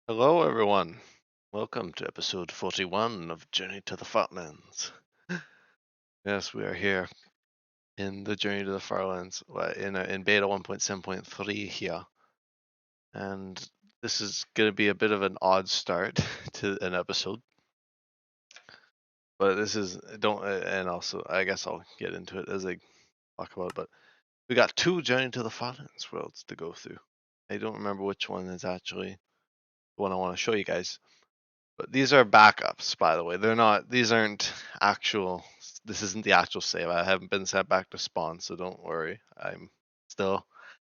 Hello, everyone. Welcome to episode 41 of Journey to the Farlands. Yes, we are here in the Journey to the Farlands in beta 1.7.3 here. And this is going to be a bit of an odd start to an episode. But this is, and also, I guess I'll get into it as I talk about it. But we got two Journey to the Farlands worlds to go through. I don't remember which one is actually the one I want to show you guys. But these are backups, by the way. These aren't actual, this isn't the actual save. I haven't been sent back to spawn, so don't worry. Still,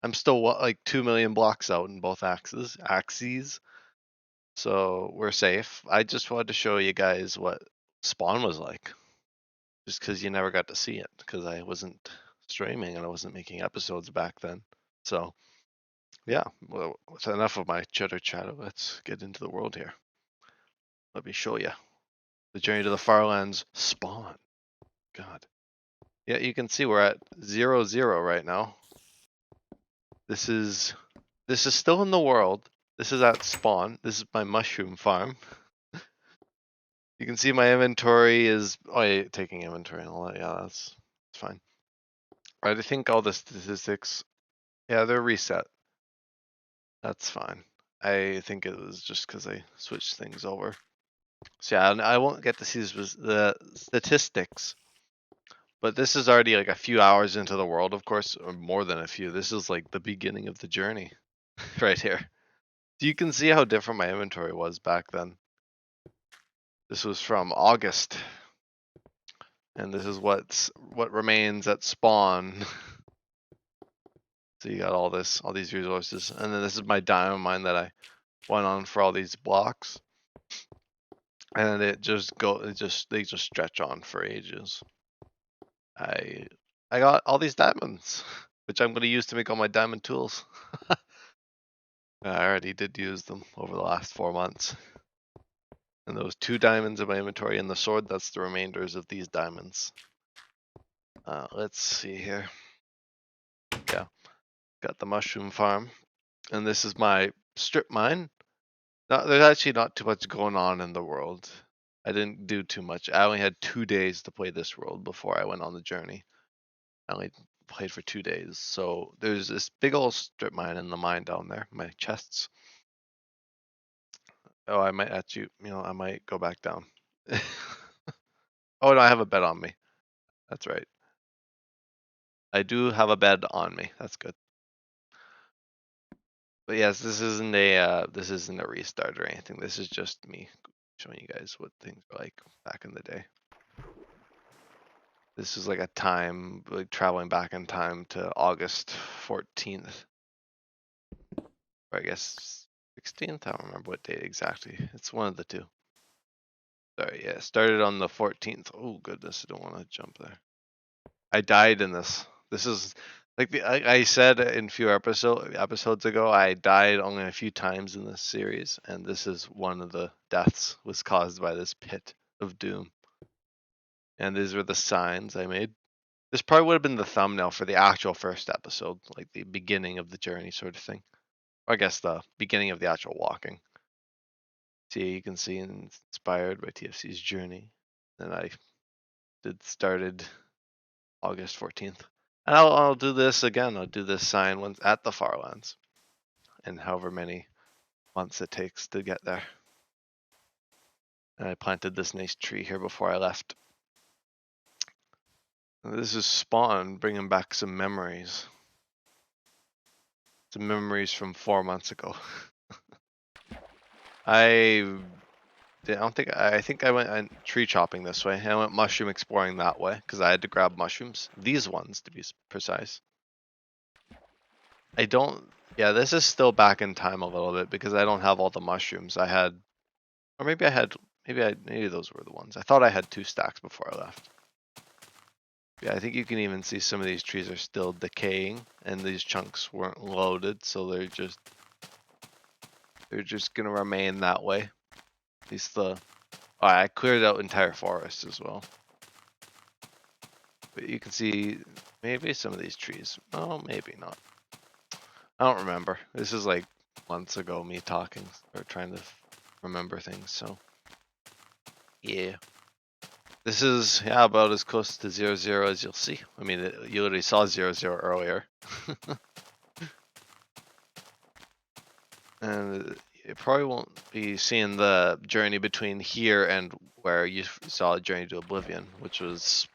I'm still like 2 million blocks out in both axes. So we're safe. I just wanted to show you guys what spawn was like. Just because you never got to see it, because I wasn't streaming and I wasn't making episodes back then. So, yeah, well, it's enough of my chitter chatter. Let's get into the world here. Let me show you. The Journey to the Farlands spawn. God. Yeah, you can see we're at 0-0 right now. This is still in the world. This is at spawn. This is my mushroom farm. You can see my inventory is taking inventory and all that. Yeah, that's fine. I think all the statistics, yeah, they're reset. That's fine. I think it was just because I switched things over. So yeah, I won't get to see the statistics. But this is already like a few hours into the world, of course, or more than a few. This is like the beginning of the journey right here. You can see how different my inventory was back then. This was from August. And this is what remains at spawn. So you got all these resources. And then this is my diamond mine that I went on for all these blocks. And they just stretch on for ages. I got all these diamonds, which I'm going to use to make all my diamond tools. I already did use them over the last 4 months. And those 2 diamonds in my inventory and the sword, that's the remainders of these diamonds. Let's see here. Yeah, got the mushroom farm. And this is my strip mine. There's actually not too much going on in the world. I didn't do too much. I only had 2 days to play this world before I went on the journey. I only played for 2 days. So there's this big old strip mine in the mine down there, my chests. Oh, I might actually, I might go back down. Oh, no, I have a bed on me. That's right. I do have a bed on me. That's good. But yes, this isn't a restart or anything. This is just me showing you guys what things were like back in the day. This is like a time, like traveling back in time to August 14th. Or I guess 16th. I don't remember what date exactly. It's one of the two. Sorry, yeah, started on the 14th. Oh goodness, I don't want to jump there. I died in this. This is like I said in a few episodes ago, I died only a few times in this series, and this is one of the deaths was caused by this pit of doom. And these were the signs I made. This probably would have been the thumbnail for the actual first episode, like the beginning of the journey sort of thing. Or I guess the beginning of the actual walking. See, you can see inspired by TFC's journey. And I started August 14th. And I'll do this again. I'll do this sign once at the Farlands, and however many months it takes to get there. And I planted this nice tree here before I left. And this is spawn, bringing back some memories. Some memories from 4 months ago. I think I went tree chopping this way. I went mushroom exploring that way because I had to grab mushrooms. These ones, to be precise. Yeah, this is still back in time a little bit because I don't have all the mushrooms. Maybe those were the ones. I thought I had 2 stacks before I left. Yeah, I think you can even see some of these trees are still decaying, and these chunks weren't loaded, so they're just gonna remain that way. At least I cleared out entire forests as well. But you can see maybe some of these trees. Oh, maybe not. I don't remember. This is like months ago, me talking or trying to remember things. So yeah, this is about as close to 0-0 as you'll see. I mean, you already saw 0-0 earlier. And you probably won't be seeing the journey between here and where you saw a Journey to Oblivion, which was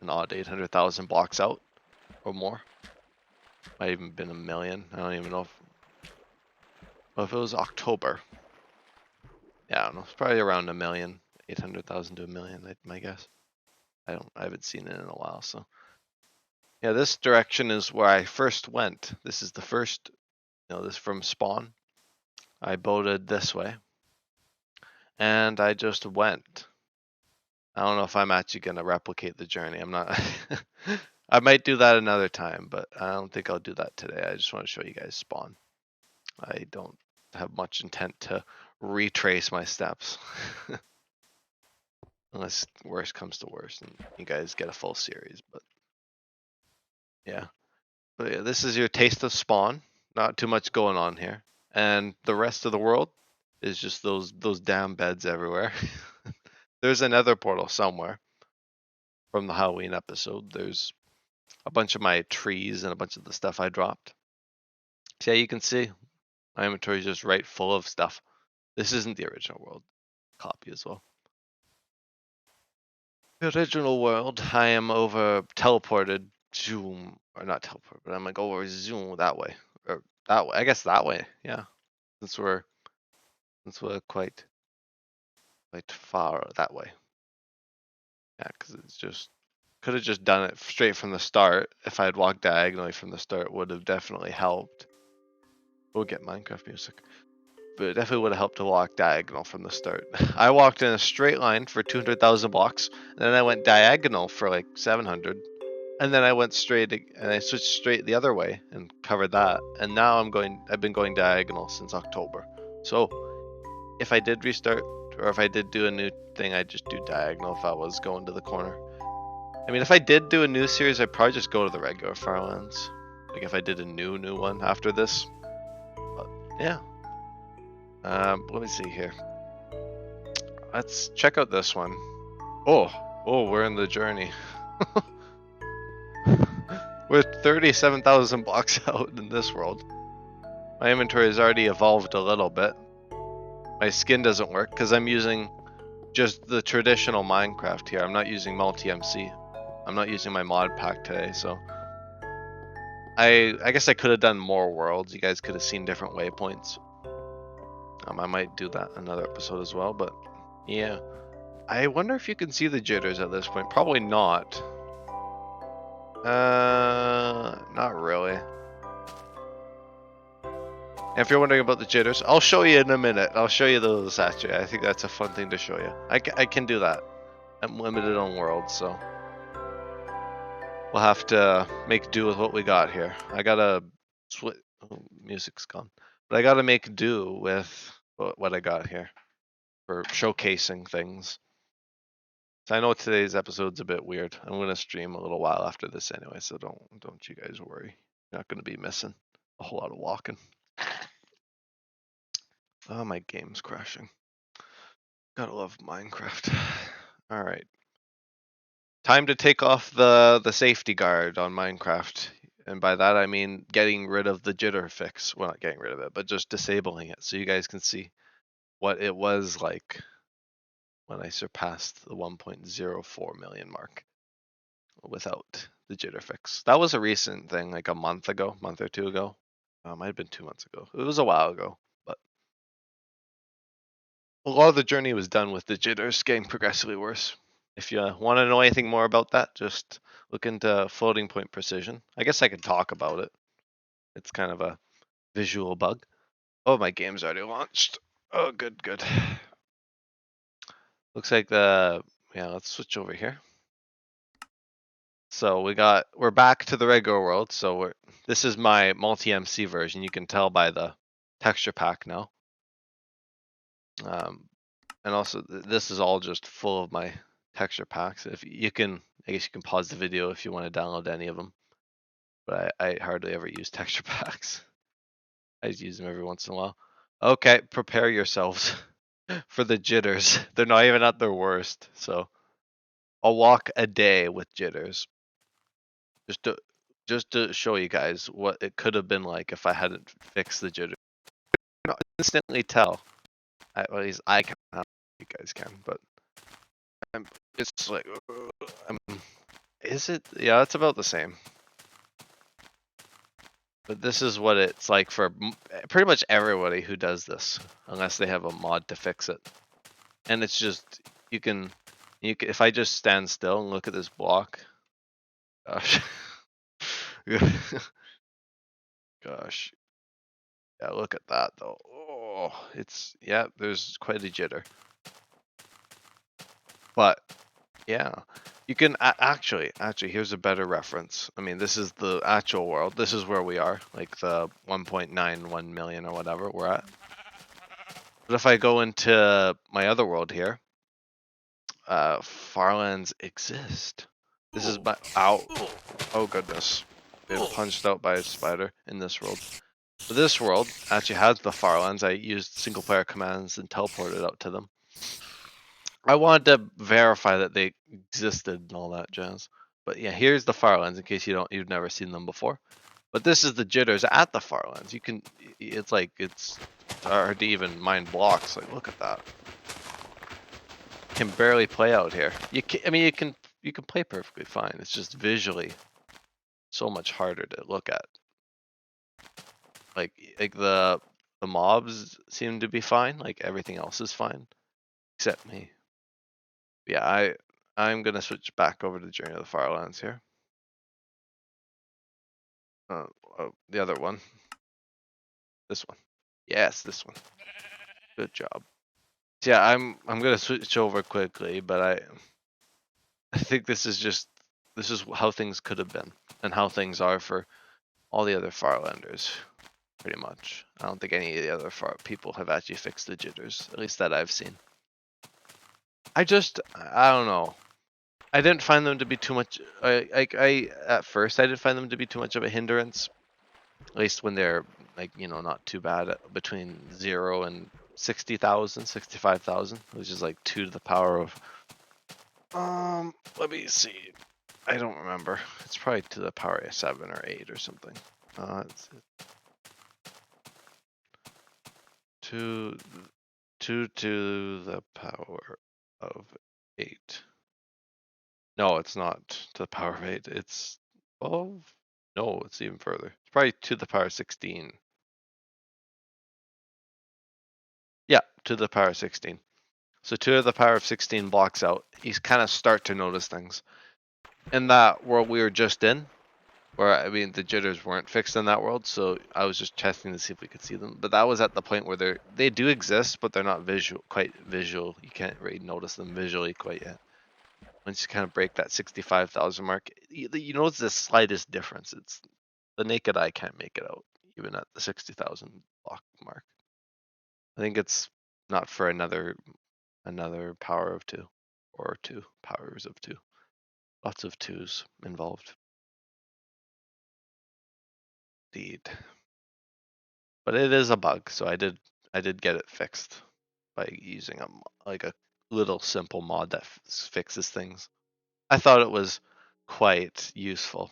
an odd 800,000 blocks out or more. Might even been a million. I don't even know if it was October. Yeah, I don't know. It's probably around a million, 800,000 to a million, my guess. I haven't seen it in a while, so. Yeah, this direction is where I first went. This is the first, this from spawn. I boated this way. And I just went. I don't know if I'm actually going to replicate the journey. I'm not. I might do that another time, but I don't think I'll do that today. I just want to show you guys spawn. I don't have much intent to retrace my steps. Unless worst comes to worst and you guys get a full series, but yeah. But yeah, this is your taste of spawn. Not too much going on here. And the rest of the world is just those damn beds everywhere. There's another portal somewhere from the Halloween episode. There's a bunch of my trees and a bunch of the stuff I dropped. So yeah, you can see my inventory is just right full of stuff. This isn't the original world copy as well. The original world, I am over teleported, zoom, or not teleported, but I'm like over zoom that way, or that way. I guess that way, yeah. Since we're quite far that way. Yeah, because it's just could have just done it straight from the start. If I had walked diagonally from the start, would have definitely helped. We'll get Minecraft music. But it definitely would have helped to walk diagonal from the start. I walked in a straight line for 200,000 blocks, and then I went diagonal for like 700, and then I went straight and I switched straight the other way and covered that. And now I've been going diagonal since October. So if I did restart or if I did do a new thing, I'd just do diagonal if I was going to the corner. I mean, if I did do a new series, I'd probably just go to the regular Farlands. Like if I did a new one after this. But yeah. Let me see here. Let's check out this one. Oh, we're in the journey. We're 37,000 blocks out in this world. My inventory has already evolved a little bit. My skin doesn't work because I'm using just the traditional Minecraft here. I'm not using multi-MC. I'm not using my mod pack today, so I guess I could have done more worlds. You guys could have seen different waypoints. I might do that another episode as well, but yeah. I wonder if you can see the jitters at this point. Probably not. Not really. If you're wondering about the jitters, I'll show you in a minute. I'll show you those actually. I think that's a fun thing to show you. I can do that. I'm limited on worlds, so we'll have to make do with what we got here. I gotta music's gone, but I gotta make do with what I got here for showcasing things. So I know today's episode's a bit weird. I'm gonna stream a little while after this anyway, so don't you guys worry. You're not gonna be missing a whole lot of walking. Oh, my game's crashing. Gotta love Minecraft. All right. Time to take off the safety guard on Minecraft. And by that I mean getting rid of the jitter fix. Well, not getting rid of it, but just disabling it so you guys can see what it was like when I surpassed the 1.04 million mark without the jitter fix. That was a recent thing, like a month or two ago. Might have been 2 months ago. It was a while ago, but a lot of the journey was done with the jitters getting progressively worse. If you want to know anything more about that, just look into floating point precision. I guess I could talk about it. It's kind of a visual bug. Oh, my game's already launched. Oh, good. Looks like let's switch over here. So we're back to the regular world. So this is my multi-MC version. You can tell by the texture pack now. And also this is all just full of my texture packs. If you can, I guess you can pause the video if you want to download any of them. But I hardly ever use texture packs. I use them every once in a while. Okay, prepare yourselves for the jitters. They're not even at their worst. So I'll walk a day with jitters. Just to show you guys what it could have been like if I hadn't fixed the jitters. You can instantly tell. At least I can. I don't know if you guys can, but it's like, is it? Yeah, it's about the same. But this is what it's like for pretty much everybody who does this, unless they have a mod to fix it. And it's just you can if I just stand still and look at this block, gosh, gosh, yeah, look at that though. Oh, yeah, there's quite a jitter. But yeah, you can actually here's a better reference. I mean, this is the actual world. This is where we are, like the 1.91 million or whatever we're at. But if I go into my other world here, Farlands exist. This is my oh goodness, been punched out by a spider in this world. But this world actually has the Farlands. I used single player commands and teleported out to them. I wanted to verify that they existed and all that jazz. But yeah, here's the Farlands in case you've never seen them before. But this is the jitters at the Farlands. It's hard to even mind blocks. Like, look at that. Can barely play out here. You can play perfectly fine. It's just visually so much harder to look at. Like the mobs seem to be fine. Like everything else is fine except me. Yeah, I'm gonna switch back over to Journey of the Farlands here. The other one. This one. Yes, this one. Good job. So yeah, I'm gonna switch over quickly, but I think this is how things could have been and how things are for all the other Farlanders, pretty much. I don't think any of the other people have actually fixed the jitters, at least that I've seen. I don't know. I didn't find them to be too much. At first I didn't find them to be too much of a hindrance, at least when they're like not too bad between 0 and 60,000, 65,000, which is like 2 to the power of. Let me see. I don't remember. It's probably to the power of 7 or 8 or something. It's 2 to the power of 8. No, it's not to the power of 8. It's 12. No, it's even further. It's probably to the power of 16. Yeah, to the power of 16. So 2 to the power of 16 blocks out. You kind of start to notice things. In that world we were just in, where I mean the jitters weren't fixed in that world, so I was just testing to see if we could see them. But that was at the point where they do exist, but they're not quite visual. You can't really notice them visually quite yet. Once you kind of break that 65,000 mark, you notice the slightest difference. It's the naked eye can't make it out, even at the 60,000 block mark. I think it's not for another power of 2 or 2 powers of 2. Lots of 2s involved. Indeed. But it is a bug, so I did get it fixed by using a little simple mod that fixes things. I thought it was quite useful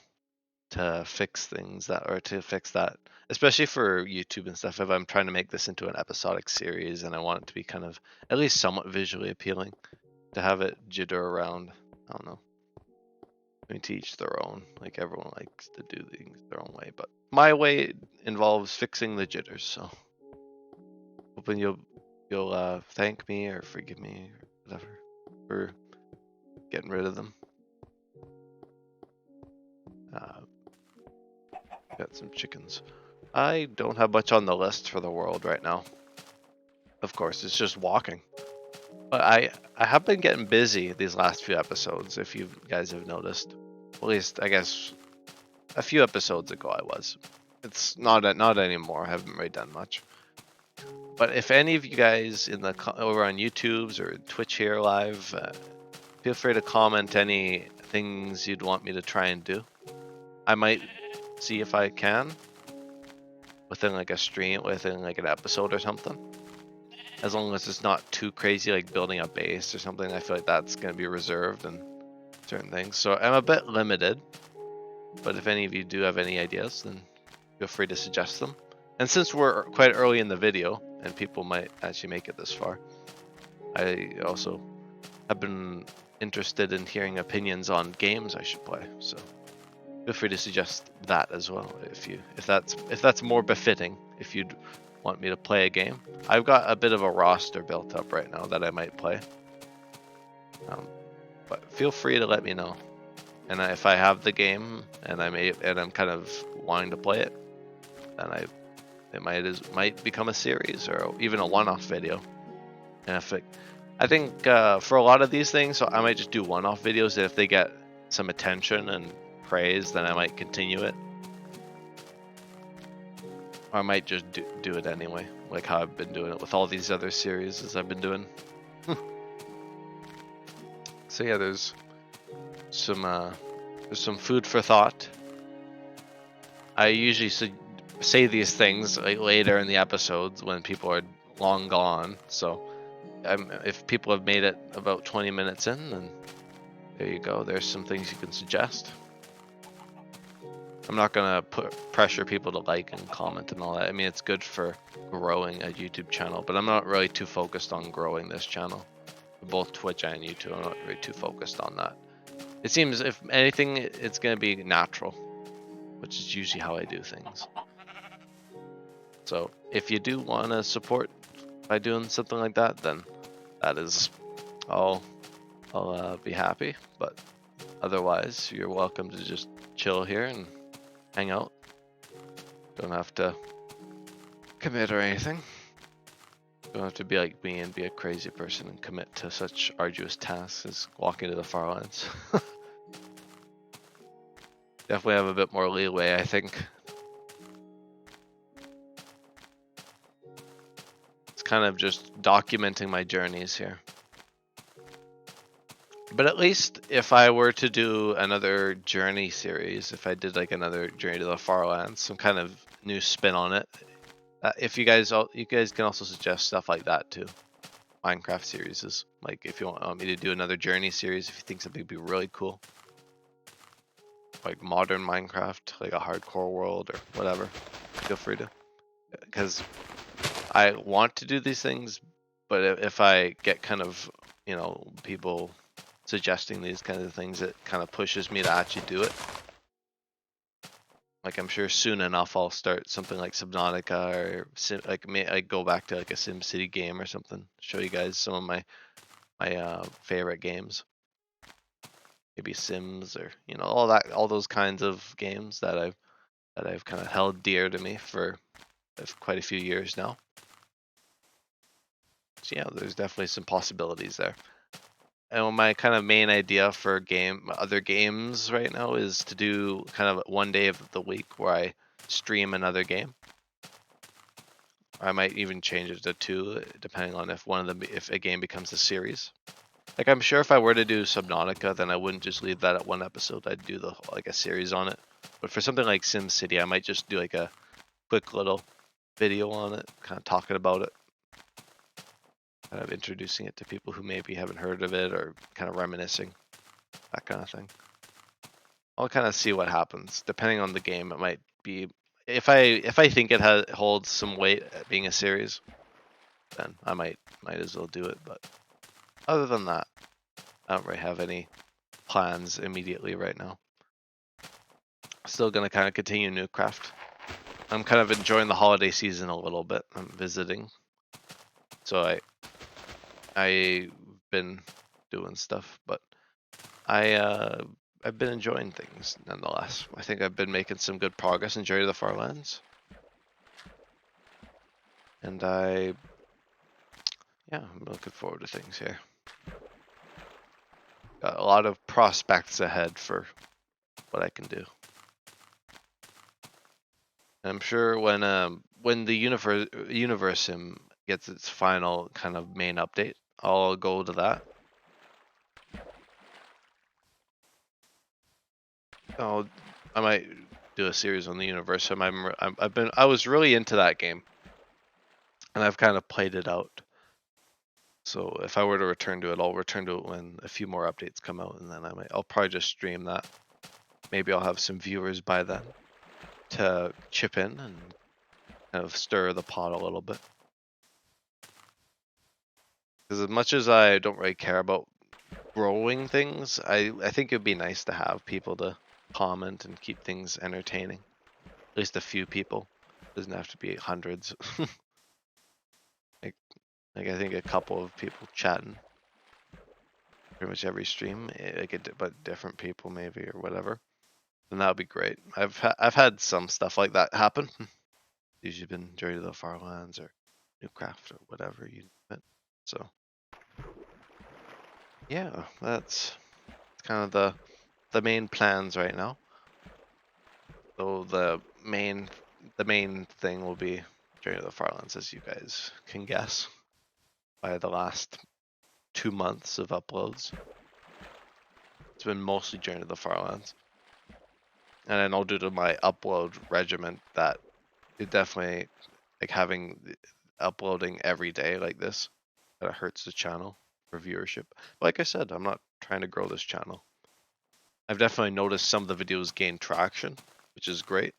to fix that, especially for YouTube and stuff. If I'm trying to make this into an episodic series and I want it to be kind of at least somewhat visually appealing, to have it jitter around. I don't know. I mean, to each their own. Like everyone likes to do things their own way, but my way involves fixing the jitters. So hoping you'll thank me or forgive me or whatever for getting rid of them. Got some chickens. I don't have much on the list for the world right now. Of course, it's just walking. But I have been getting busy these last few episodes, if you guys have noticed. At least, I guess, a few episodes ago I was. It's not anymore. I haven't really done much. But if any of you guys over on YouTube's or Twitch here live, feel free to comment any things you'd want me to try and do. I might see if I can. within like a stream, within like an episode or something. As long as it's not too crazy, like building a base or something, I feel like that's going to be reserved and certain things. So I'm a bit limited, but if any of you do have any ideas, then feel free to suggest them. And since we're quite early in the video and people might actually make it this far, I also have been interested in hearing opinions on games I should play. So feel free to suggest that as well if that's more befitting. If you'd want me to play a game, I've got a bit of a roster built up right now that I might play. But feel free to let me know. And if I have the game and I'm kind of wanting to play it, then it might become a series or even a one-off video. And I think for a lot of these things, so I might just do one-off videos. And if they get some attention and praise, then I might continue it. Or I might just do it anyway, like how I've been doing it with all these other series as I've been doing. So yeah, there's some food for thought. I usually say these things like later in the episodes when people are long gone. So if people have made it about 20 minutes in, then there you go. There's some things you can suggest. I'm not gonna pressure people to like and comment and all that. I mean, it's good for growing a YouTube channel, but I'm not really too focused on growing this channel. Both Twitch and YouTube, I'm not really too focused on that. It seems, if anything, it's gonna be natural, which is usually how I do things. So if you do want to support by doing something like that, then that is, I'll be happy. But otherwise, you're welcome to just chill here and hang out. Don't have to commit or anything. Don't have to be like me and be a crazy person and commit to such arduous tasks as walking to the Farlands. Definitely have a bit more leeway, I think. It's kind of just documenting my journeys here. But at least if I were to do another journey series, if I did like another Journey to the Farlands, some kind of new spin on it, if you guys can also suggest stuff like that too. Minecraft series is like, if you want me to do another journey series, if you think something would be really cool, like modern Minecraft, like a hardcore world or whatever, feel free to. Because I want to do these things, but if I get kind of, people suggesting these kinds of things, it kind of pushes me to actually do it. Like, I'm sure soon enough I'll start something like Subnautica, or I go back to like a SimCity game or something. Show you guys some of my favorite games. Maybe Sims, or all those kinds of games that I've kind of held dear to me for quite a few years now. So yeah, there's definitely some possibilities there. And my kind of main idea for other games right now is to do kind of one day of the week where I stream another game. I might even change it to 2, depending on if a game becomes a series. Like, I'm sure if I were to do Subnautica, then I wouldn't just leave that at one episode. I'd do a series on it. But for something like SimCity, I might just do like a quick little video on it, kind of talking about it, kind of introducing it to people who maybe haven't heard of it, or kind of reminiscing, that kind of thing. I'll kind of see what happens. Depending on the game, it might be, if I think it holds some weight at being a series, then I might as well do it. But other than that, I don't really have any plans immediately right now. Still gonna kind of continue Newcraft. I'm kind of enjoying the holiday season a little bit. I'm visiting, so I've been doing stuff, but I've been enjoying things nonetheless. I think I've been making some good progress in Journey to the Farlands, and I'm looking forward to things here. Got a lot of prospects ahead for what I can do. And I'm sure when the universe sim gets its final kind of main update, I'll go to that. I might do a series on the Universum. I was really into that game, and I've kind of played it out. So if I were to return to it, I'll return to it when a few more updates come out, and then I'll probably just stream that. Maybe I'll have some viewers by then to chip in and kind of stir the pot a little bit. Because as much as I don't really care about growing things, I think it'd be nice to have people to comment and keep things entertaining. At least a few people. Doesn't have to be hundreds. Like I think a couple of people chatting pretty much every stream, but different people maybe or whatever. Then that would be great. I've had some stuff like that happen. Usually been Journey to the Farlands or Newcraft or whatever you name it. So yeah, that's kind of the main plans right now. So the main thing will be Journey to the Farlands, as you guys can guess, by the last 2 months of uploads. It's been mostly Journey to the Farlands. And I know due to my upload regimen that it definitely, like uploading every day like this, that hurts the channel for viewership. But like I said, I'm not trying to grow this channel. I've definitely noticed some of the videos gain traction, which is great.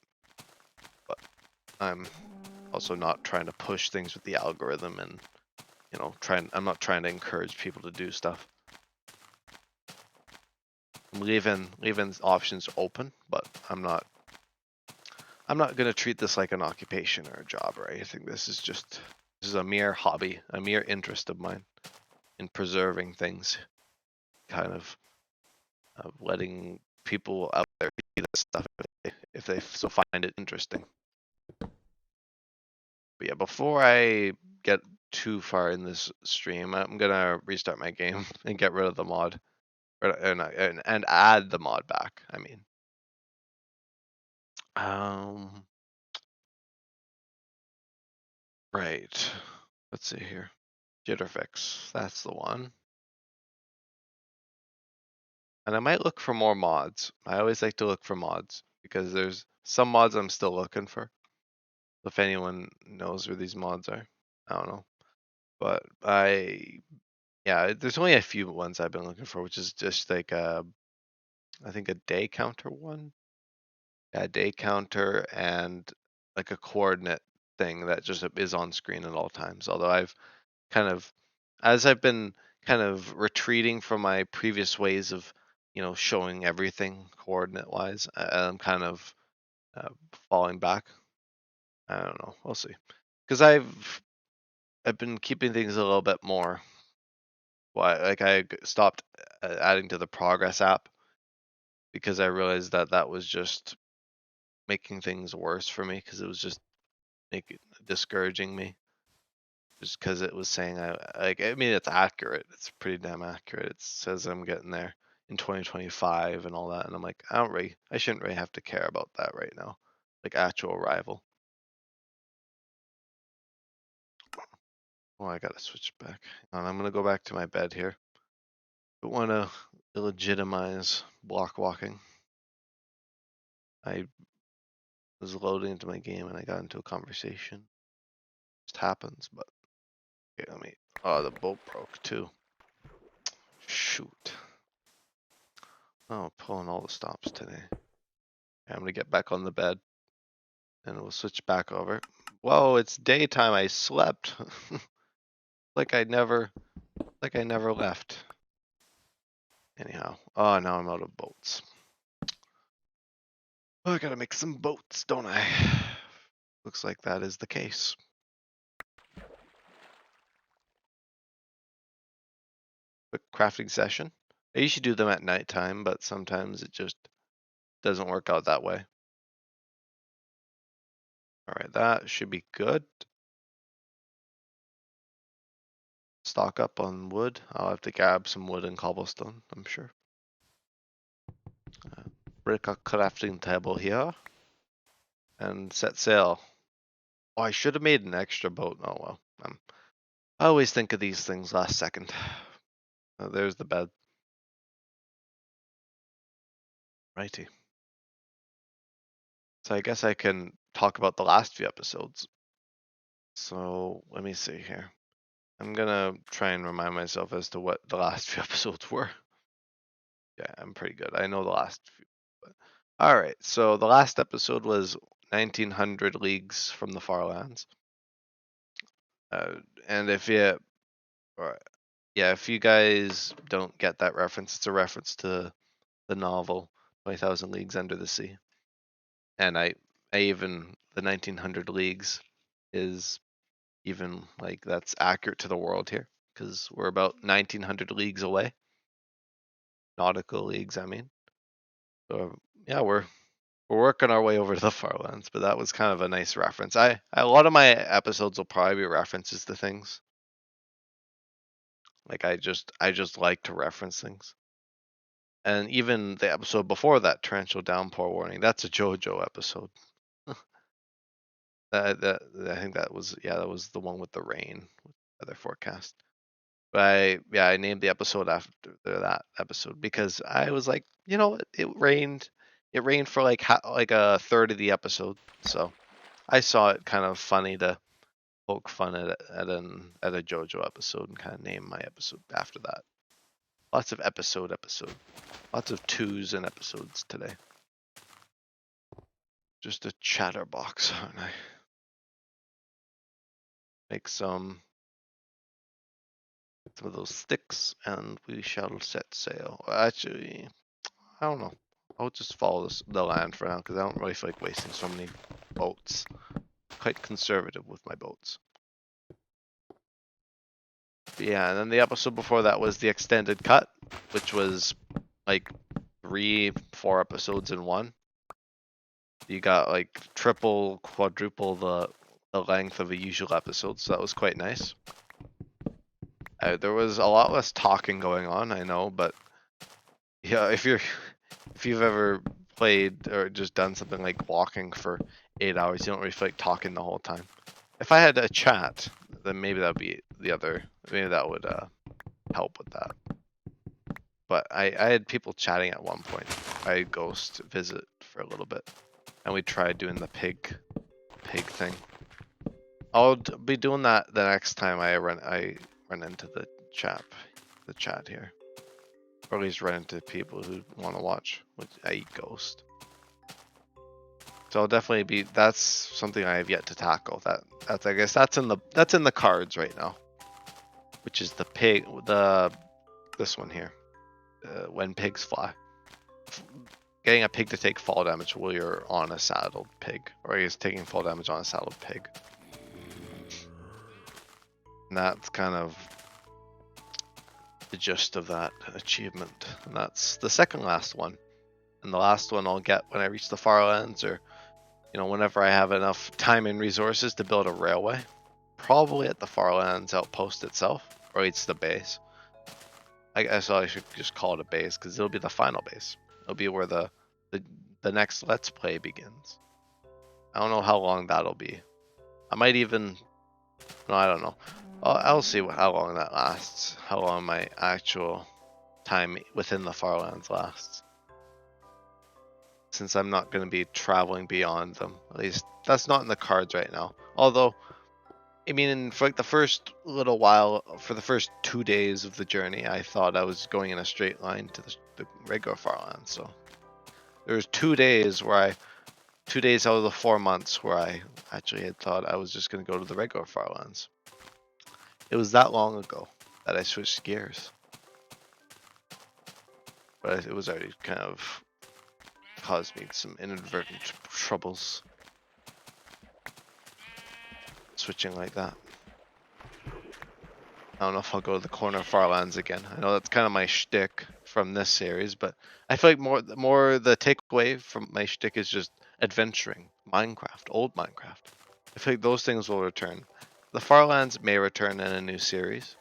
But I'm also not trying to push things with the algorithm and, I'm not trying to encourage people to do stuff. I'm leaving options open, but I'm not gonna treat this like an occupation or a job or anything. This is a mere hobby, a mere interest of mine in preserving things, kind of letting people out there see this stuff if they so find it interesting. But yeah, before I get too far in this stream, I'm gonna restart my game and get rid of the mod, and add the mod back. I mean, right. Let's see here. Jitter fix. That's the one. And I might look for more mods. I always like to look for mods because there's some mods I'm still looking for. If anyone knows where these mods are, I don't know. But yeah, there's only a few ones I've been looking for, which is just like I think a day counter one. Yeah, a day counter and like a coordinate thing that just is on screen at all times. Although as I've been kind of retreating from my previous ways of, showing everything coordinate wise, I'm kind of falling back. I don't know. We'll see. Because I've been keeping things a little bit more. Like I stopped adding to the progress app because I realized that was just making things worse for me because it was just discouraging me. Just because it was saying I mean it's accurate. It's pretty damn accurate. It says I'm getting there in 2025 and all that, and I'm like, I shouldn't really have to care about that right now, like actual arrival. Oh, I gotta switch back. Hang on, I'm gonna go back to my bed here. Don't want to illegitimize block walking. I was loading into my game and I got into a conversation. Just happens, but okay, let me. Oh, the boat broke too. Shoot. Oh, pulling all the stops today. I'm gonna get back on the bed and we'll switch back over. Whoa, it's daytime. I slept. like I never left. Anyhow, oh, now I'm out of boats. Oh, I gotta make some boats, don't I? Looks like that is the case. Quick crafting session. I usually do them at nighttime, but sometimes it just doesn't work out that way. All right, that should be good. Stock up on wood. I'll have to grab some wood and cobblestone, I'm sure. Break a crafting table here. And set sail. Oh, I should have made an extra boat. Oh well. I always think of these things last second. There's the bed. Righty. So I guess I can talk about the last few episodes. So let me see here. I'm gonna try and remind myself as to what the last few episodes were. Yeah, I'm pretty good. I know the last few. But... All right. So the last episode was 1900 Leagues from the Farlands. And if you, or, yeah, if you guys don't get that reference, it's a reference to the novel 20,000 Leagues Under the Sea. And I even the 1900 Leagues is even like that's accurate to the world here because we're about 1900 leagues away. Nautical leagues, I mean. So yeah, we're working our way over to the Farlands, but that was kind of a nice reference. A lot of my episodes will probably be references to things. Like I just like to reference things. And even the episode before that, torrential downpour warning, that's a JoJo episode. I think that was the one with the rain weather forecast. But I named the episode after that episode because I was like, it rained. It rained for like a third of the episode, so I saw it kind of funny to poke fun at a JoJo episode and kind of name my episode after that. Lots of episode, lots of twos and episodes today. Just a chatterbox, aren't I? Make some of those sticks, and we shall set sail. Actually, I don't know. I'll just follow the land for now because I don't really feel like wasting so many boats. Quite conservative with my boats. But yeah, and then the episode before that was the extended cut, which was like 3-4 episodes in one. You got like triple, quadruple the length of a usual episode, so that was quite nice. There was a lot less talking going on, I know, but yeah, if you've ever played or just done something like walking for 8 hours, you don't really feel like talking the whole time. If I had a chat, then maybe that would be maybe that would help with that. But I had people chatting at one point. I had Ghost visit for a little bit, and we tried doing the pig thing. I'll be doing that the next time I run into the chat here. Or at least run into people who want to watch. Which I eat Ghost. So I'll definitely be. That's something I have yet to tackle. That's I guess that's in the cards right now. Which is the pig. This one here. When pigs fly. Getting a pig to take fall damage while you're on a saddled pig, or I guess taking fall damage on a saddled pig. And that's kind of the gist of that achievement. And that's the second last one. And the last one I'll get when I reach the Farlands, or whenever I have enough time and resources to build a railway. Probably at the Farlands outpost itself, or it's the base. I guess I should just call it a base because it'll be the final base. It'll be where the next Let's Play begins. I don't know how long that'll be. I might even. No, I don't know. I'll see how long that lasts. How long my actual time within the Farlands lasts. Since I'm not going to be traveling beyond them. At least that's not in the cards right now. Although, I mean, for like the first little while, for the first 2 days of the journey, I thought I was going in a straight line to the regular Farlands. So there was 2 days where 2 days out of the 4 months where I actually had thought I was just going to go to the regular Farlands. It was that long ago that I switched gears. But it was already kind of caused me some inadvertent troubles. Switching like that. I don't know if I'll go to the corner of Farlands again. I know that's kind of my shtick from this series, but I feel like more the takeaway from my shtick is just adventuring, Minecraft, old Minecraft. I feel like those things will return. The Farlands may return in a new series.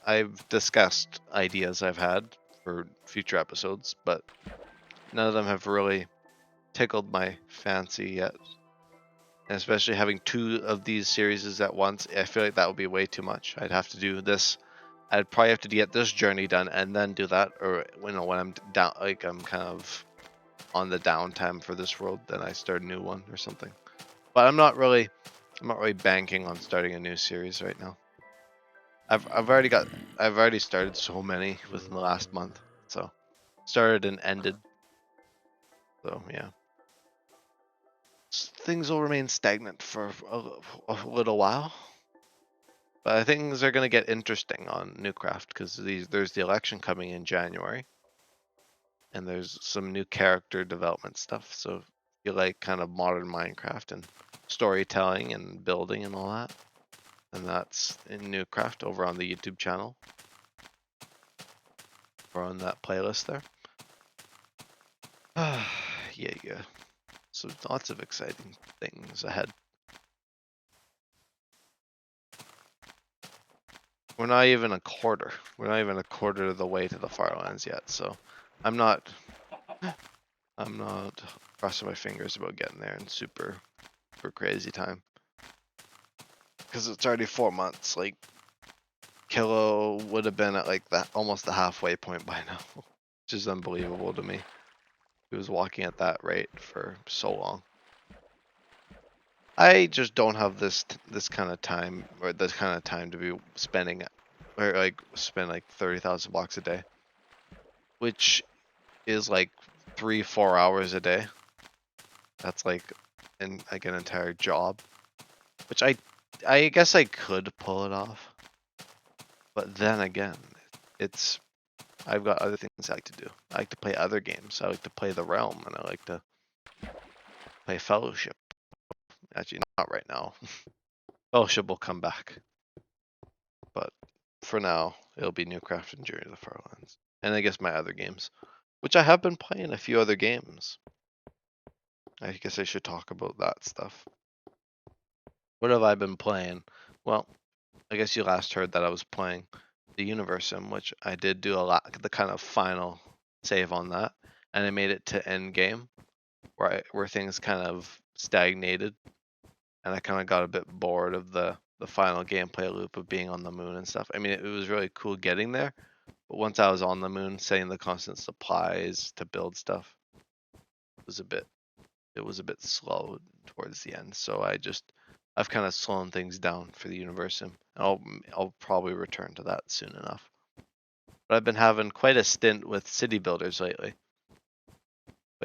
I've discussed ideas I've had for future episodes, but none of them have really tickled my fancy yet. And especially having 2 of these series at once, I feel like that would be way too much. I'd have to do this. I'd probably have to get this journey done and then do that, or when I'm down, like I'm kind of on the downtime for this world, then I start a new one or something. But I'm not really banking on starting a new series right now. I've already started so many within the last month. So started and ended. So yeah. Things will remain stagnant for a little while. But things are going to get interesting on Newcraft because there's the election coming in January. And there's some new character development stuff. So if you like kind of modern Minecraft and storytelling and building and all that, and that's in Newcraft over on the YouTube channel or on that playlist there. Yeah. So lots of exciting things ahead. We're not even a quarter. We're not even a quarter of the way to the Farlands yet. So I'm not crossing my fingers about getting there in super crazy time. Because it's already 4 months. Like Kilo would have been at like that almost the halfway point by now, which is unbelievable to me. He was walking at that rate for so long. I just don't have this kind of time to be spending or like spend like 30,000 blocks a day, which is like 3-4 hours a day. That's like an entire job, which I guess I could pull it off, but then again, I've got other things I like to do. I like to play other games. I like to play The Realm, and I like to play Fellowship. Actually, not right now. Fellowship will come back, but for now, it'll be Newcraft and Journey to the Farlands, and I guess my other games, which I have been playing a few other games. I guess I should talk about that stuff. What have I been playing? Well, I guess you last heard that I was playing the Universum, which I did do a lot, the kind of final save on that, and I made it to end game, where things kind of stagnated, and I kind of got a bit bored of the final gameplay loop of being on the moon and stuff. I mean, it was really cool getting there, but once I was on the moon, setting the constant supplies to build stuff, it was a bit slow towards the end. So I've kind of slowed things down for the Universum. I'll probably return to that soon enough. But I've been having quite a stint with city builders lately.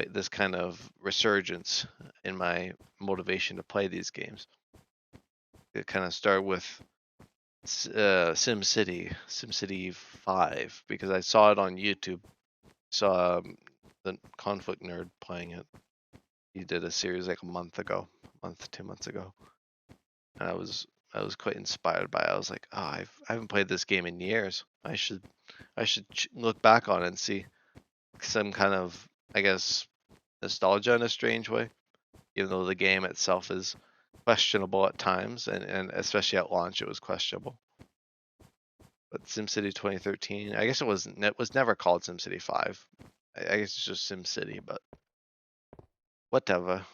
This kind of resurgence in my motivation to play these games. It kind of started with SimCity 5, because I saw it on YouTube. Saw the Conflict Nerd playing it. He did a series like a month, 2 months ago, and I was quite inspired by it. I was like, oh, I haven't played this game in years. I should look back on it and see some kind of, I guess, nostalgia in a strange way, even though the game itself is questionable at times, and especially at launch it was questionable. But SimCity 2013, I guess it was never called SimCity 5. I guess it's just SimCity, but whatever.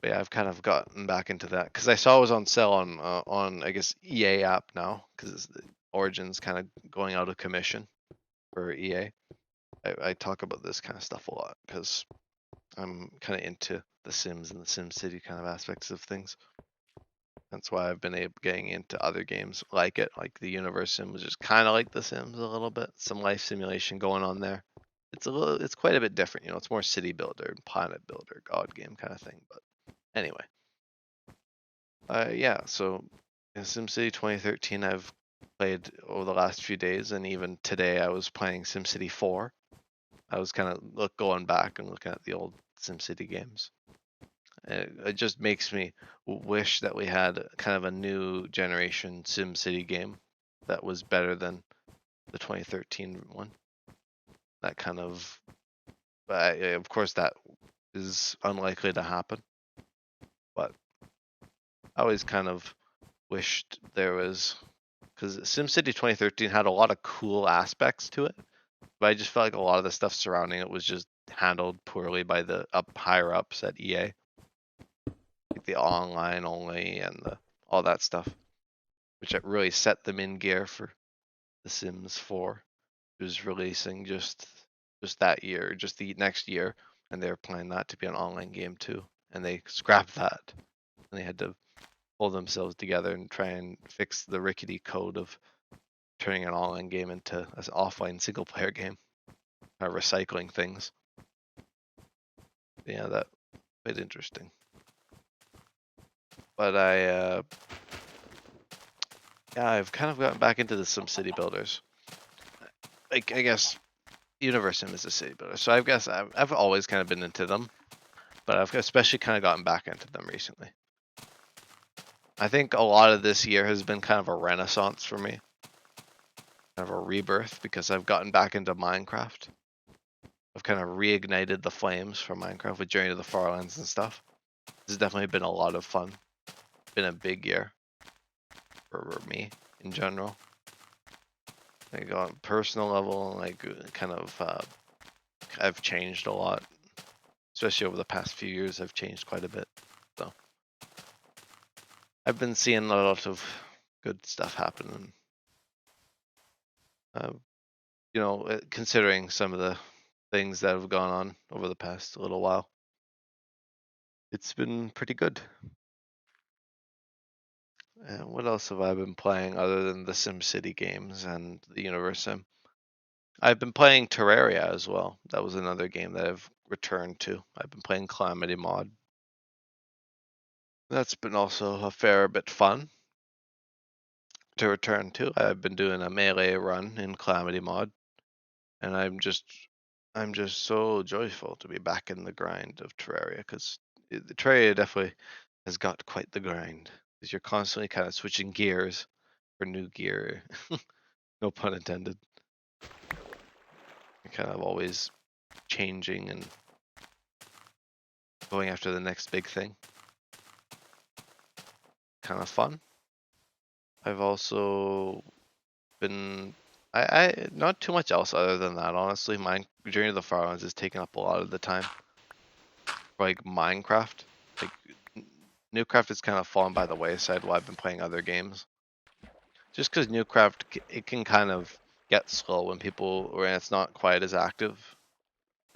But yeah, I've kind of gotten back into that because I saw it was on sale on I guess EA app now, because Origin's kind of going out of commission for EA. I talk about this kind of stuff a lot because I'm kind of into the Sims and the SimCity kind of aspects of things. That's why I've been getting into other games like it, like the Universum, which is kind of like the Sims a little bit. Some life simulation going on there. It's quite a bit different, you know. It's more city builder, planet builder, god game kind of thing. But anyway, yeah. So in SimCity 2013, I've played over the last few days, and even today I was playing SimCity 4. I was kind of going back and looking at the old SimCity games. It just makes me wish that we had kind of a new generation SimCity game that was better than the 2013 one. That kind of, of course, that is unlikely to happen. But I always kind of wished there was, because SimCity 2013 had a lot of cool aspects to it, but I just felt like a lot of the stuff surrounding it was just handled poorly by the higher ups at EA. Like the online only and all that stuff, which it really set them in gear for The Sims 4. It was releasing just just that year, just the next year, and they were planning that to be an online game too, and they scrapped that, and they had to pull themselves together and try and fix the rickety code of turning an online game into an offline single player game, recycling things. Yeah, that quite interesting. But I've kind of gotten back into the SimCity builders. Like, I guess Universe Sim is a city builder, so I guess I've always kind of been into them, but I've especially kind of gotten back into them recently. I think a lot of this year has been kind of a renaissance for me, kind of a rebirth, because I've gotten back into Minecraft. I've kind of reignited the flames from Minecraft with Journey to the Farlands and stuff. This has definitely been a lot of fun. Been a big year for me in general. Like on personal level, like kind of, I've changed a lot, especially over the past few years. I've changed quite a bit, so I've been seeing a lot of good stuff happening. Considering some of the things that have gone on over the past little while, it's been pretty good. And what else have I been playing other than the SimCity games and the Universe Sim? I've been playing Terraria as well. That was another game that I've returned to. I've been playing Calamity Mod. That's been also a fair bit fun to return to. I've been doing a melee run in Calamity Mod, and I'm just so joyful to be back in the grind of Terraria, because the Terraria definitely has got quite the grind, because you're constantly kind of switching gears for new gear. No pun intended. You're kind of always changing and going after the next big thing. Kind of fun. I've also been I not too much else other than that, honestly. Mine Journey to the Farlands is taking up a lot of the time. Like Minecraft, like Newcraft has kind of fallen by the wayside while I've been playing other games. Just because Newcraft, it can kind of get slow when it's not quite as active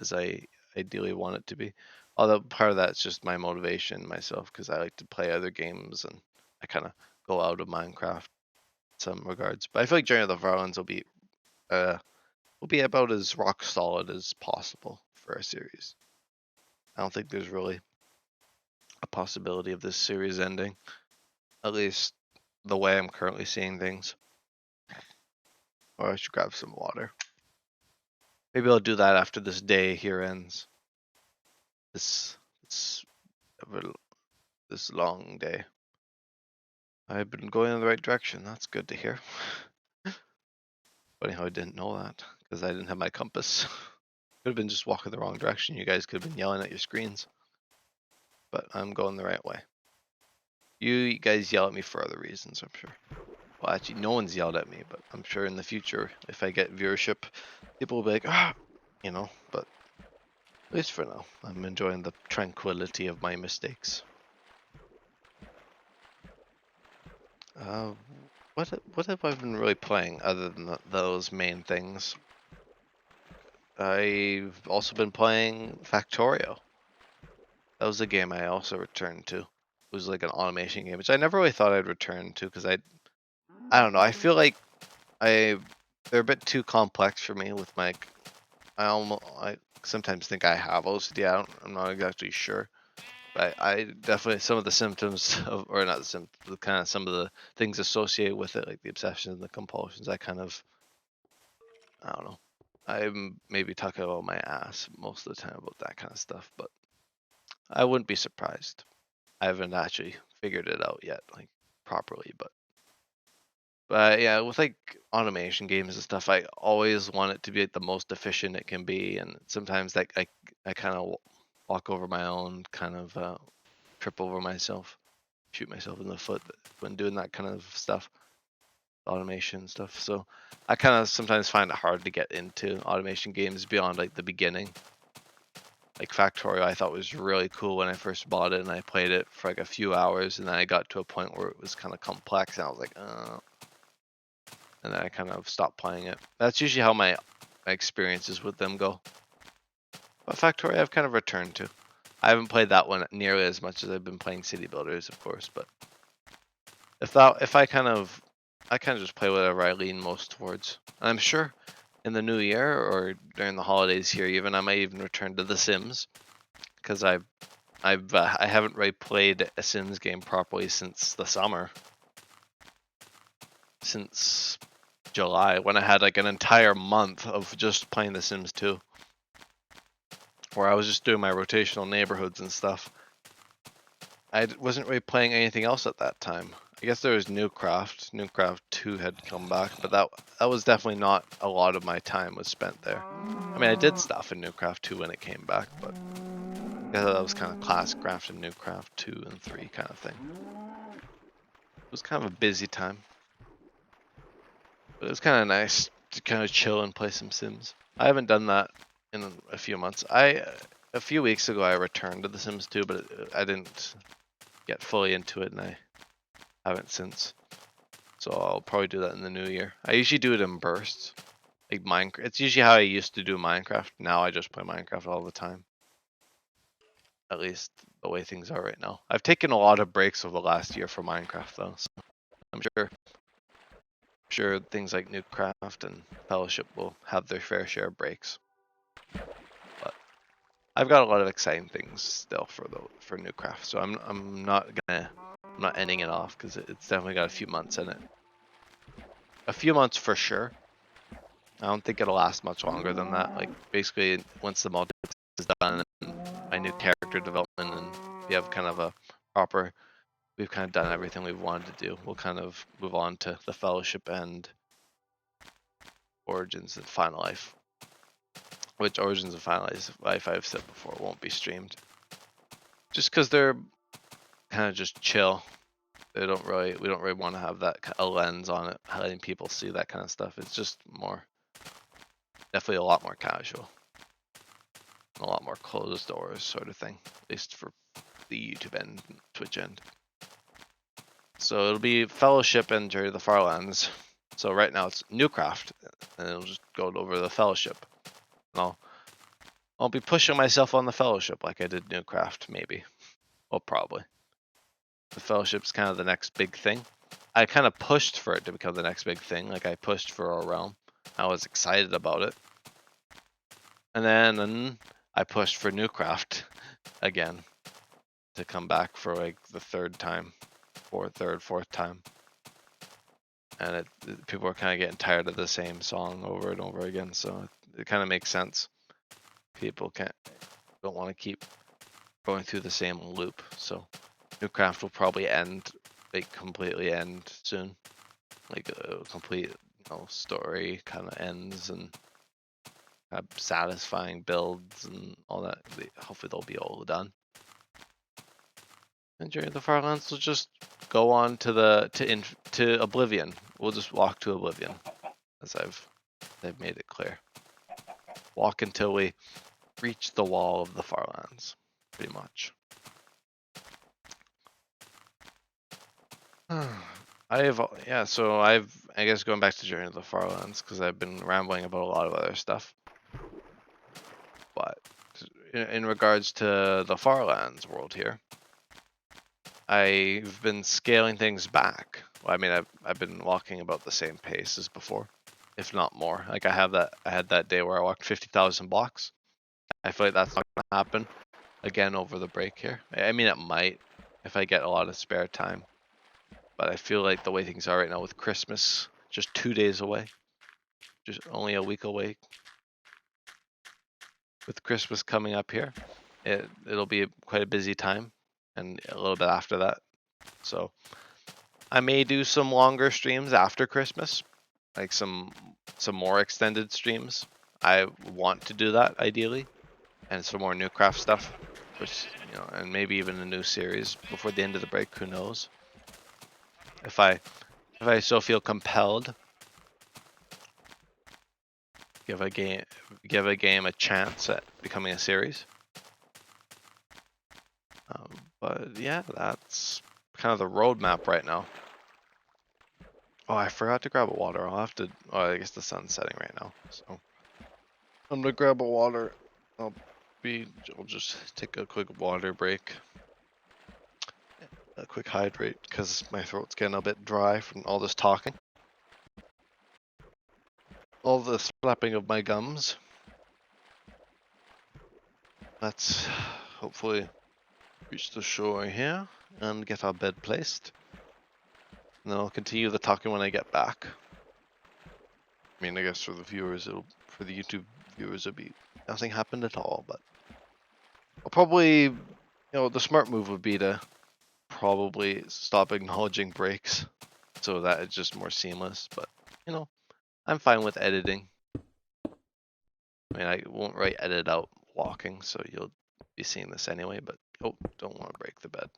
as I ideally want it to be. Although part of that's just my motivation myself, because I like to play other games and I kind of go out of Minecraft in some regards. But I feel like Journey of the Farlands will be about as rock solid as possible for a series. I don't think there's really a possibility of this series ending, at least the way I'm currently seeing things. Or I should grab some water. Maybe I'll do that after this day here ends. This this long day. I've been going in the right direction. That's good to hear. Funny how I didn't know that, because I didn't have my compass. Could have been just walking the wrong direction. You guys could have been yelling at your screens. But I'm going the right way. You guys yell at me for other reasons, I'm sure. Well, actually, no one's yelled at me, but I'm sure in the future, if I get viewership, people will be like, but at least for now, I'm enjoying the tranquility of my mistakes. What have I been really playing other than those main things? I've also been playing Factorio. That was a game I also returned to. It was like an automation game, which I never really thought I'd return to, because I don't know. I feel like they're a bit too complex for me with my. I sometimes think I have OCD. I'm not exactly sure. But I definitely, some of the symptoms of, or not the symptoms, kind of some of the things associated with it, like the obsessions and the compulsions, I don't know. I'm maybe talking about my ass most of the time about that kind of stuff, but I wouldn't be surprised. I haven't actually figured it out yet, like properly, but yeah, with like automation games and stuff, I always want it to be like the most efficient it can be, and sometimes like I kind of walk over my own, kind of trip over myself, shoot myself in the foot when doing that kind of stuff, automation stuff. So I kind of sometimes find it hard to get into automation games beyond like the beginning. Like Factorio, I thought was really cool when I first bought it, and I played it for like a few hours, and then I got to a point where it was kind of complex, and I was like, and then I kind of stopped playing it. That's usually how my my experiences with them go. But Factorio I've kind of returned to. I haven't played that one nearly as much as I've been playing City Builders, of course, but if I kind of just play whatever I lean most towards. And I'm sure in the new year or during the holidays here, I might even return to The Sims, because I haven't really played a Sims game properly since the summer, since July, when I had like an entire month of just playing The Sims 2, where I was just doing my rotational neighborhoods and stuff. I wasn't really playing anything else at that time. I guess there was Newcraft. Newcraft 2 had come back, but that was definitely not a lot of my time was spent there. I mean, I did stuff in Newcraft 2 when it came back, but I guess that was kind of classic craft in Newcraft 2 and 3 kind of thing. It was kind of a busy time, but it was kind of nice to kind of chill and play some Sims. I haven't done that in a few months. A few weeks ago I returned to The Sims 2, but I didn't get fully into it, and I haven't since. So I'll probably do that in the new year. I usually do it in bursts. Like Minecraft. It's usually how I used to do Minecraft. Now I just play Minecraft all the time. At least the way things are right now. I've taken a lot of breaks over the last year for Minecraft though. So I'm sure things like Newcraft and Fellowship will have their fair share of breaks. But I've got a lot of exciting things still for Newcraft. So I'm not ending it off, because it's definitely got a few months in it. A few months for sure. I don't think it'll last much longer than that. Like basically once the mod is done and my new character development, and we have kind of a proper, we've kind of done everything we've wanted to do, we'll kind of move on to the Fellowship and Origins and Final Life. Which Origins and Final Life I've said before won't be streamed. Just because they're kind of just chill. We don't really want to have that a lens on it, letting people see that kind of stuff. It's just definitely a lot more casual. A lot more closed doors sort of thing, at least for the YouTube end, Twitch end. So it'll be Fellowship and Journey to the Farlands. So right now it's Newcraft, and it'll just go over the Fellowship. And I'll be pushing myself on the Fellowship like I did Newcraft, maybe. Well, probably. The Fellowship's kind of the next big thing. I kind of pushed for it to become the next big thing. Like I pushed for a realm. I was excited about it. And then I pushed for Newcraft again to come back for like the fourth time. And people are kind of getting tired of the same song over and over again. So it kind of makes sense. People don't want to keep going through the same loop. So Newcraft will probably completely end soon. Like a complete, story kind of ends and have satisfying builds and all that. Hopefully they'll be all done. And during the Farlands, we'll just go on to Oblivion. We'll just walk to Oblivion, as they've made it clear. Walk until we reach the wall of the Farlands, pretty much. So I guess going back to Journey to the Farlands, because I've been rambling about a lot of other stuff. But in regards to the Farlands world here, I've been scaling things back. Well, I mean, I've been walking about the same pace as before, if not more. Like I had that day where I walked 50,000 blocks. I feel like that's not gonna happen again over the break here. I mean, it might if I get a lot of spare time. But I feel like the way things are right now with Christmas just 2 days away, just only a week away. With Christmas coming up here, it'll be quite a busy time, and a little bit after that. So I may do some longer streams after Christmas, like some more extended streams. I want to do that ideally, and some more Newcraft stuff, which and maybe even a new series before the end of the break. Who knows? If I so feel compelled, give a game a chance at becoming a series. But yeah, that's kind of the roadmap right now. Oh, I forgot to grab a water. I'll have to. Oh, I guess the sun's setting right now. So I'm gonna grab a water. I'll just take a quick water break. A quick hydrate, because my throat's getting a bit dry from all this talking. All this flapping of my gums. Let's hopefully reach the shore here and get our bed placed. And then I'll continue the talking when I get back. I mean, I guess for the viewers, for the YouTube viewers, it'll be nothing happened at all. But I'll probably, the smart move would be to probably stop acknowledging breaks, so that it's just more seamless. But I'm fine with editing. I mean, I won't edit out walking, so you'll be seeing this anyway. But don't want to break the bed.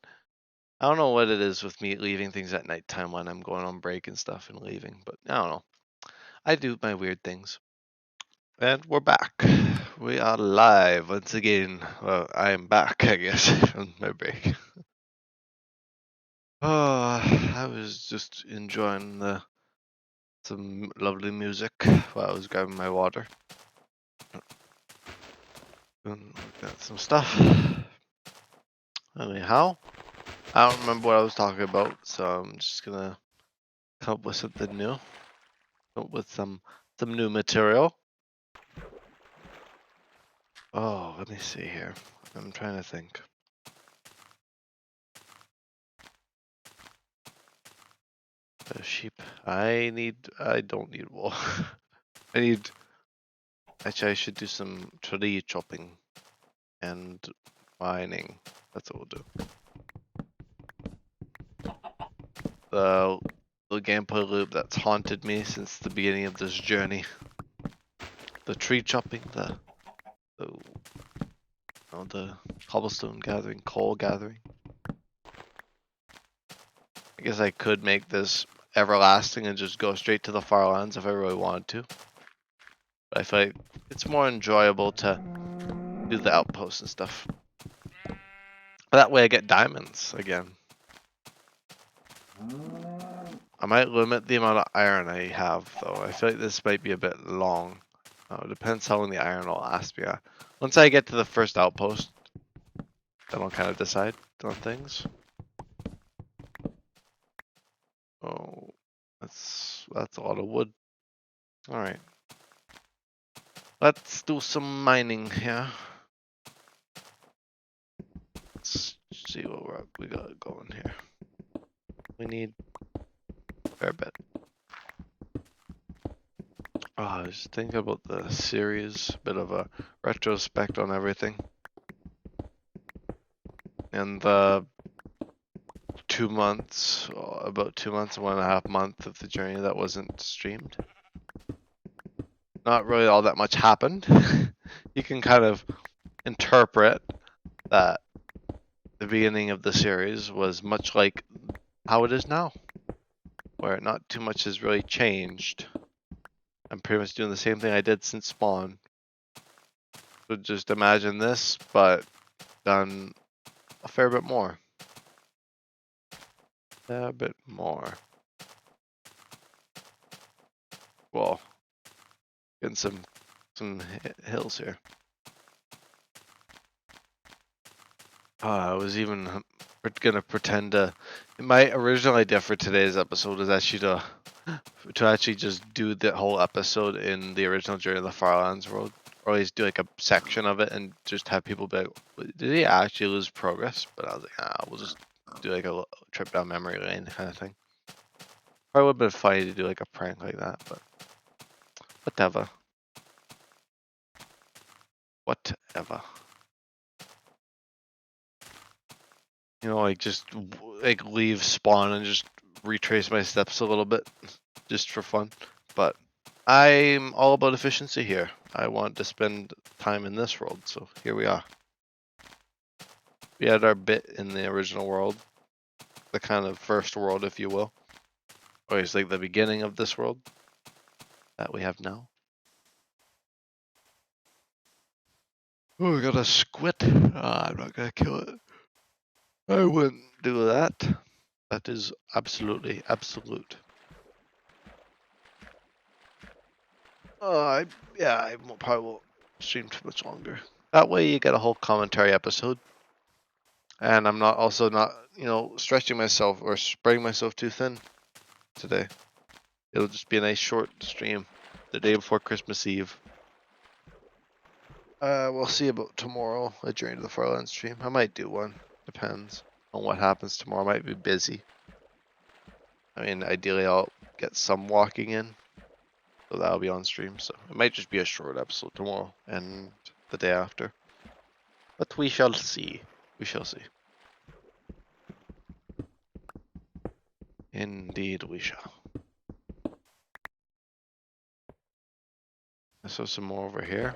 I don't know what it is with me leaving things at nighttime when I'm going on break and stuff and leaving, but I don't know. I do my weird things. And we're back. We are live once again. Well, I am back, I guess, on my break. I was just enjoying some lovely music while I was grabbing my water. And got some stuff. Anyhow, I don't remember what I was talking about, so I'm just gonna come up with something new. Come up with some new material. Oh, let me see here. I'm trying to think. A sheep. I don't need wool. Actually, I should do some tree chopping and mining. That's what we'll do. The gameplay loop that's haunted me since the beginning of this journey. The tree chopping, the cobblestone gathering, coal gathering. I guess I could make this everlasting and just go straight to the Farlands if I really wanted to. But I feel like it's more enjoyable to do the outposts and stuff. That way I get diamonds again. I might limit the amount of iron I have though. I feel like this might be a bit long. It depends how long the iron will last me. Once I get to the first outpost, then I'll kind of decide on things. Oh, that's a lot of wood. All right, let's do some mining here. Let's see what we got going here. We need a fair bit. Oh, I was thinking about the series, bit of a retrospect on everything. And the 2 months, about 2 months, 1.5 months of the journey that wasn't streamed. Not really all that much happened. You can kind of interpret that the beginning of the series was much like how it is now, where not too much has really changed. I'm pretty much doing the same thing I did since Spawn. So just imagine this, but done a fair bit more. A bit more. Well, getting some hills here. I was even gonna pretend to. My original idea for today's episode is actually to actually just do the whole episode in the original Journey of the Farlands world, or at least do like a section of it and just have people be like, "Did he actually lose progress?" But I was like, we'll just do like a trip down memory lane kind of thing. Probably would have been funny to do like a prank like that, but whatever. Whatever. Like just like leave Spawn and just retrace my steps a little bit, just for fun. But I'm all about efficiency here. I want to spend time in this world, so here we are. We had our bit in the original world, the kind of first world, if you will, or it's like the beginning of this world that we have now. Oh, we got a squid. I'm not gonna kill it. I wouldn't do that. That is absolutely absolute. I probably will stream too much longer. That way you get a whole commentary episode. And I'm also not, stretching myself or spreading myself too thin today. It'll just be a nice short stream the day before Christmas Eve. We'll see about tomorrow, a Journey to the Farlands stream. I might do one. Depends on what happens tomorrow. I might be busy. I mean, ideally I'll get some walking in, so that'll be on stream. So it might just be a short episode tomorrow and the day after. But we shall see. We shall see. Indeed we shall. So some more over here.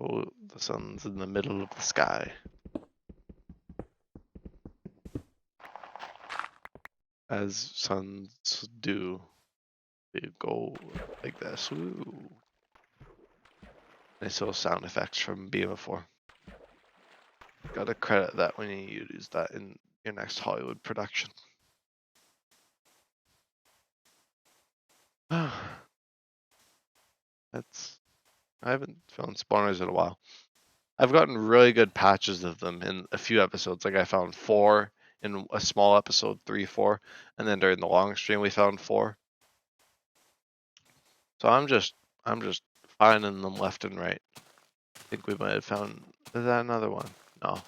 Oh, the sun's in the middle of the sky. As suns do. They go like this. Ooh. Nice little sound effects from BM4. Gotta credit that when you use that in your next Hollywood production. I haven't found spawners in a while. I've gotten really good patches of them in a few episodes. Like I found 4 in a small episode, 3, 4, and then during the long stream we found 4. So I'm just finding them left and right. I think we might have found. Is that another one? No,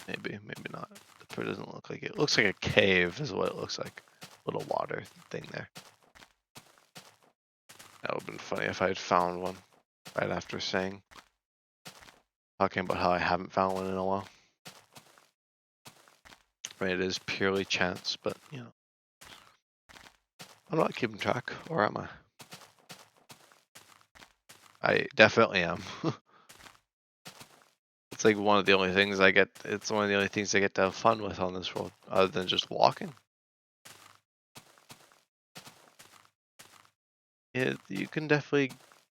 maybe not. It doesn't look like it. It looks like a cave, is what it looks like. Little water thing there. That would have been funny if I had found one right after talking about how I haven't found one in a while. I mean, it is purely chance, but I'm not keeping track, or am I? I definitely am. It's like one of the only things I get. It's one of the only things I get to have fun with on this road, other than just walking. You can definitely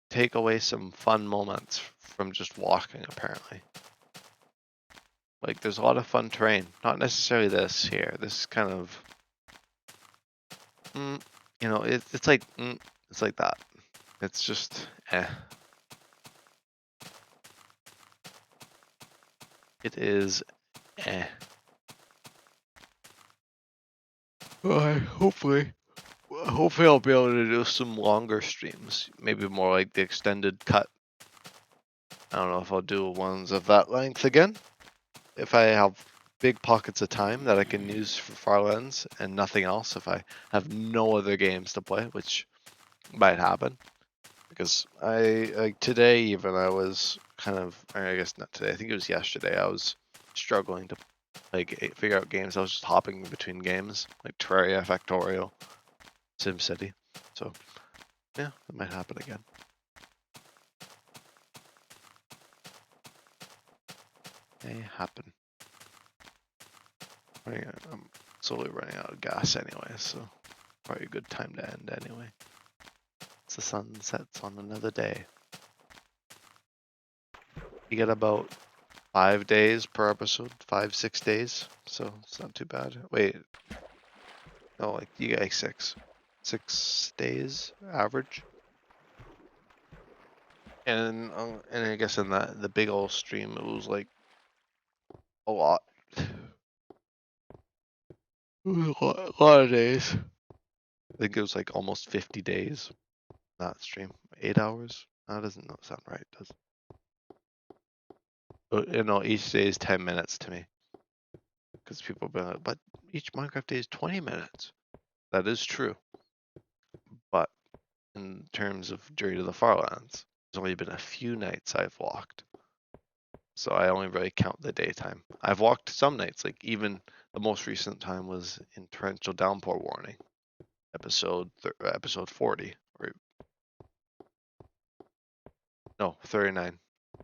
take away some fun moments from just walking, apparently. Like, there's a lot of fun terrain. Not necessarily this here. This is kind of, it's like, it's like that. It's just, It is, Well, hopefully I'll be able to do some longer streams. Maybe more like the extended cut. I don't know if I'll do ones of that length again. If I have big pockets of time that I can use for Farlands and nothing else, if I have no other games to play, which might happen. Because today even I was kind of, I guess not today, I think it was yesterday, I was struggling to figure out games. I was just hopping between games, like Terraria, Factorio, SimCity. So yeah, that might happen again. May happen. I'm slowly running out of gas anyway, so probably a good time to end anyway. It's the sun sets on another day. You get about 5 days per episode, 5, 6 days, so it's not too bad. Wait, no, like you get like 6 days average. And I guess in the big old stream, it was like a lot. A lot of days. I think it was like almost 50 days. That stream, 8 hours. That doesn't sound right, does it? Each day is 10 minutes to me. Because people have been like, but each Minecraft day is 20 minutes. That is true. But in terms of Journey to the Farlands, there's only been a few nights I've walked. So I only really count the daytime. I've walked some nights, like even the most recent time was in Torrential Downpour Warning, episode 40. No, 39. I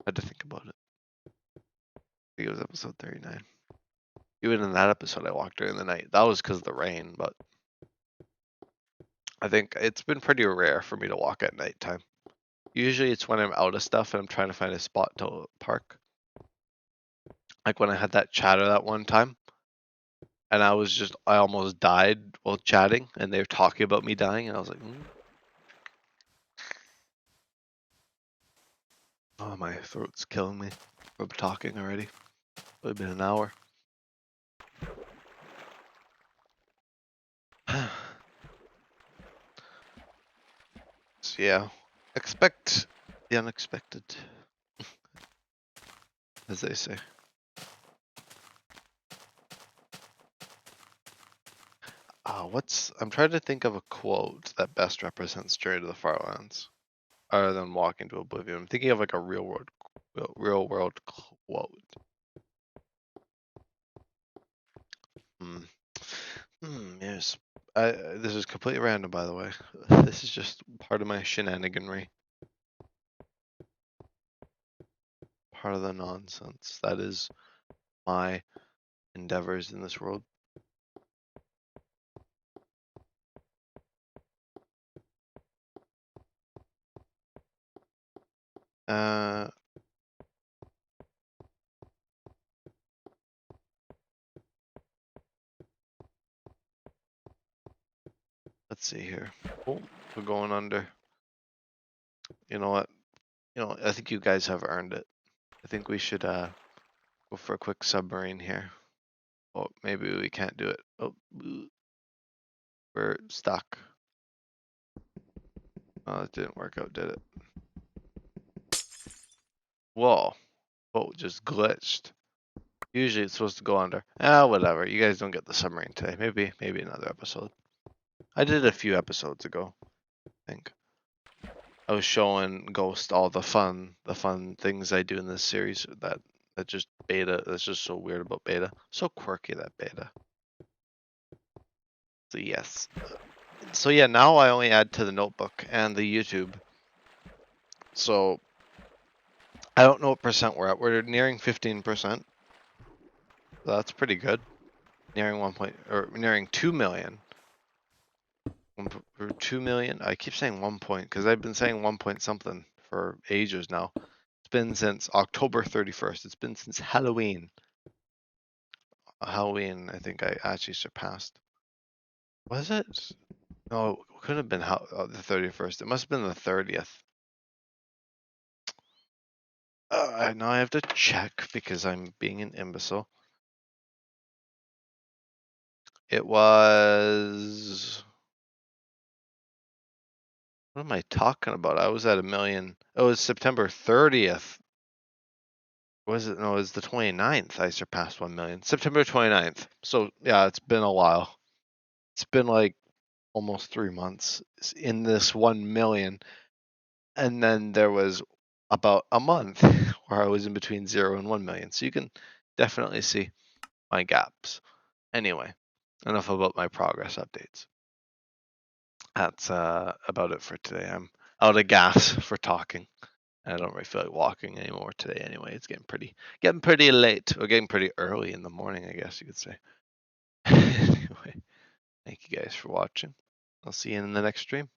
had to think about it. I think it was episode 39. Even in that episode, I walked during the night. That was because of the rain, but I think it's been pretty rare for me to walk at nighttime. Usually it's when I'm out of stuff and I'm trying to find a spot to park. Like when I had that chatter that one time, and I almost died while chatting, and they were talking about me dying, and I was like, Oh, my throat's killing me from talking already. It's only been an hour. So yeah, expect the unexpected, as they say. I'm trying to think of a quote that best represents Journey to the Farlands, other than Walking to Oblivion. I'm thinking of like a real world quote. Yes. This is completely random, by the way. This is just part of my shenaniganry. Part of the nonsense. That is my endeavors in this world. Let's see here. Oh, we're going under. You know what? I think you guys have earned it. I think we should go for a quick submarine here. Oh, maybe we can't do it. Oh, we're stuck. Oh, it didn't work out, did it? Whoa. Oh, just glitched. Usually it's supposed to go under. Whatever. You guys don't get the submarine today. Maybe another episode. I did a few episodes ago, I think. I was showing Ghost all the fun things I do in this series that just beta. That's just so weird about beta. So quirky, that beta. So yes. So yeah, now I only add to the notebook and the YouTube. So I don't know what percent we're at. We're nearing 15%. That's pretty good. Nearing 2 million. 2 million. I keep saying 1 point because I've been saying 1 point something for ages now. It's been since October 31st. It's been since Halloween. Halloween, I think I actually surpassed. Was it? No, it couldn't have been the 31st. It must have been the 30th. Now I have to check because I'm being an imbecile. It was. What am I talking about? I was at 1 million. Oh, it was September 30th. Was it? No, it was the 29th. I surpassed 1 million. September 29th. So yeah, it's been a while. It's been like almost 3 months in this 1 million. And then there was about a month where I was in between 0 and 1 million. So you can definitely see my gaps. Anyway, enough about my progress updates. That's about it for today. I'm out of gas for talking. I don't really feel like walking anymore today anyway. It's getting pretty late, or getting pretty early in the morning, I guess you could say. Anyway, thank you guys for watching. I'll see you in the next stream.